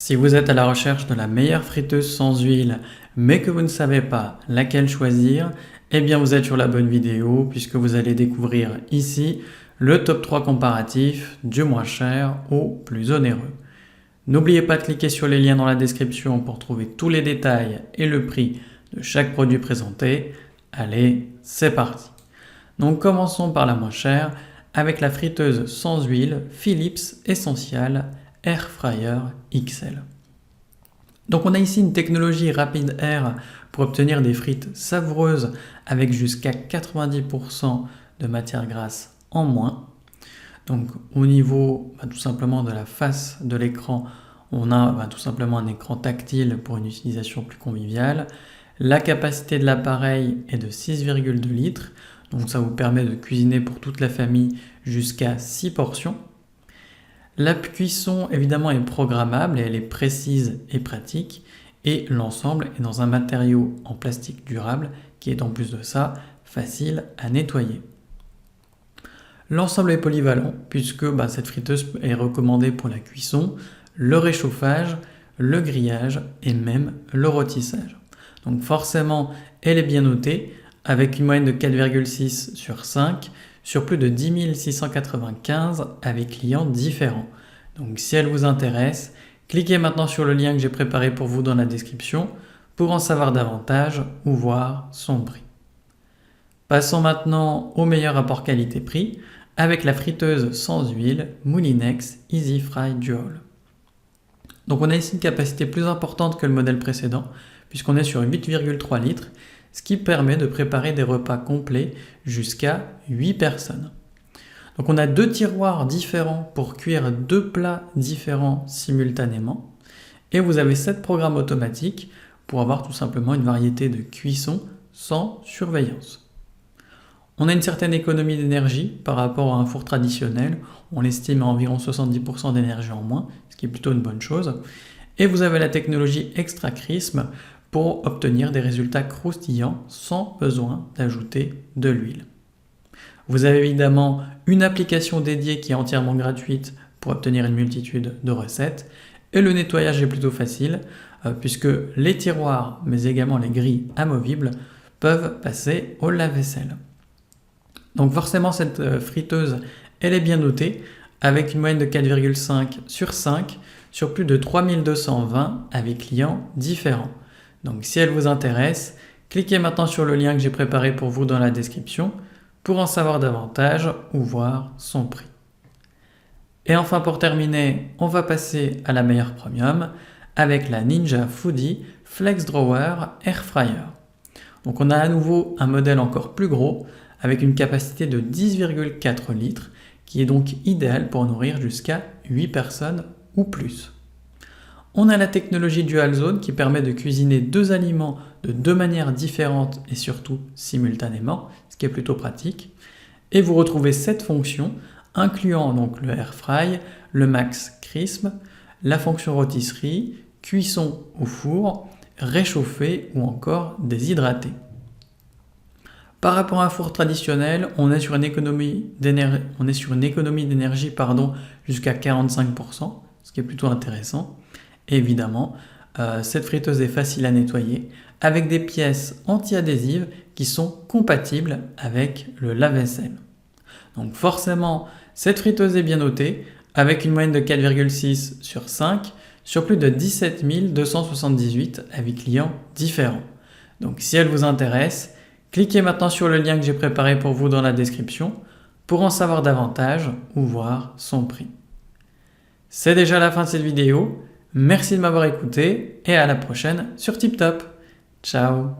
Si vous êtes à la recherche de la meilleure friteuse sans huile, mais que vous ne savez pas laquelle choisir, eh bien vous êtes sur la bonne vidéo puisque vous allez découvrir ici le top 3 comparatif du moins cher au plus onéreux. N'oubliez pas de cliquer sur les liens dans la description pour trouver tous les détails et le prix de chaque produit présenté. Allez, c'est parti. Donc commençons par la moins chère avec la friteuse sans huile Philips Essential Air Fryer XL. Donc on a ici une technologie Rapid Air pour obtenir des frites savoureuses avec jusqu'à 90% de matière grasse en moins. Donc au niveau tout simplement de la face de l'écran, on a tout simplement un écran tactile pour une utilisation plus conviviale. La capacité de l'appareil est de 6,2 litres, donc ça vous permet de cuisiner pour toute la famille jusqu'à 6 portions. La cuisson évidemment est programmable et elle est précise et pratique, et l'ensemble est dans un matériau en plastique durable qui est en plus de ça facile à nettoyer. L'ensemble est polyvalent puisque cette friteuse est recommandée pour la cuisson, le réchauffage, le grillage et même le rôtissage. Donc forcément elle est bien notée avec une moyenne de 4,6 sur 5 sur plus de 10 695 avec clients différents. Donc si elle vous intéresse, cliquez maintenant sur le lien que j'ai préparé pour vous dans la description pour en savoir davantage ou voir son prix. Passons maintenant au meilleur rapport qualité-prix avec la friteuse sans huile Moulinex Easy Fry Dual. Donc on a ici une capacité plus importante que le modèle précédent puisqu'on est sur 8,3 litres, ce qui permet de préparer des repas complets jusqu'à 8 personnes. Donc on a deux tiroirs différents pour cuire deux plats différents simultanément et vous avez 7 programmes automatiques pour avoir tout simplement une variété de cuisson sans surveillance. On a une certaine économie d'énergie par rapport à un four traditionnel, on l'estime à environ 70% d'énergie en moins, ce qui est plutôt une bonne chose. Et vous avez la technologie Extra Crisp pour obtenir des résultats croustillants sans besoin d'ajouter de l'huile. Vous avez évidemment une application dédiée qui est entièrement gratuite pour obtenir une multitude de recettes et le nettoyage est plutôt facile puisque les tiroirs mais également les grilles amovibles peuvent passer au lave-vaisselle. Donc forcément cette friteuse elle est bien notée avec une moyenne de 4,5 sur 5 sur plus de 3220 avec clients différents. Donc si elle vous intéresse, cliquez maintenant sur le lien que j'ai préparé pour vous dans la description pour en savoir davantage ou voir son prix. Et enfin pour terminer, on va passer à la meilleure premium avec la Ninja Foodi Flex Drawer Air Fryer. Donc on a à nouveau un modèle encore plus gros avec une capacité de 10,4 litres qui est donc idéal pour nourrir jusqu'à 8 personnes ou plus. On a la technologie Dual Zone qui permet de cuisiner deux aliments de deux manières différentes et surtout simultanément, ce qui est plutôt pratique. Et vous retrouvez 7 fonctions, incluant donc le Air Fry, le Max Crisp, la fonction rôtisserie, cuisson au four, réchauffer ou encore déshydrater. Par rapport à un four traditionnel, on est sur une économie d'énergie jusqu'à 45%, ce qui est plutôt intéressant. Et évidemment, cette friteuse est facile à nettoyer avec des pièces anti-adhésives qui sont compatibles avec le lave-vaisselle. Donc forcément, cette friteuse est bien notée avec une moyenne de 4,6 sur 5 sur plus de 17 278 avis clients différents. Donc si elle vous intéresse, cliquez maintenant sur le lien que j'ai préparé pour vous dans la description pour en savoir davantage ou voir son prix. C'est déjà la fin de cette vidéo. Merci de m'avoir écouté et à la prochaine sur TipTop. Ciao!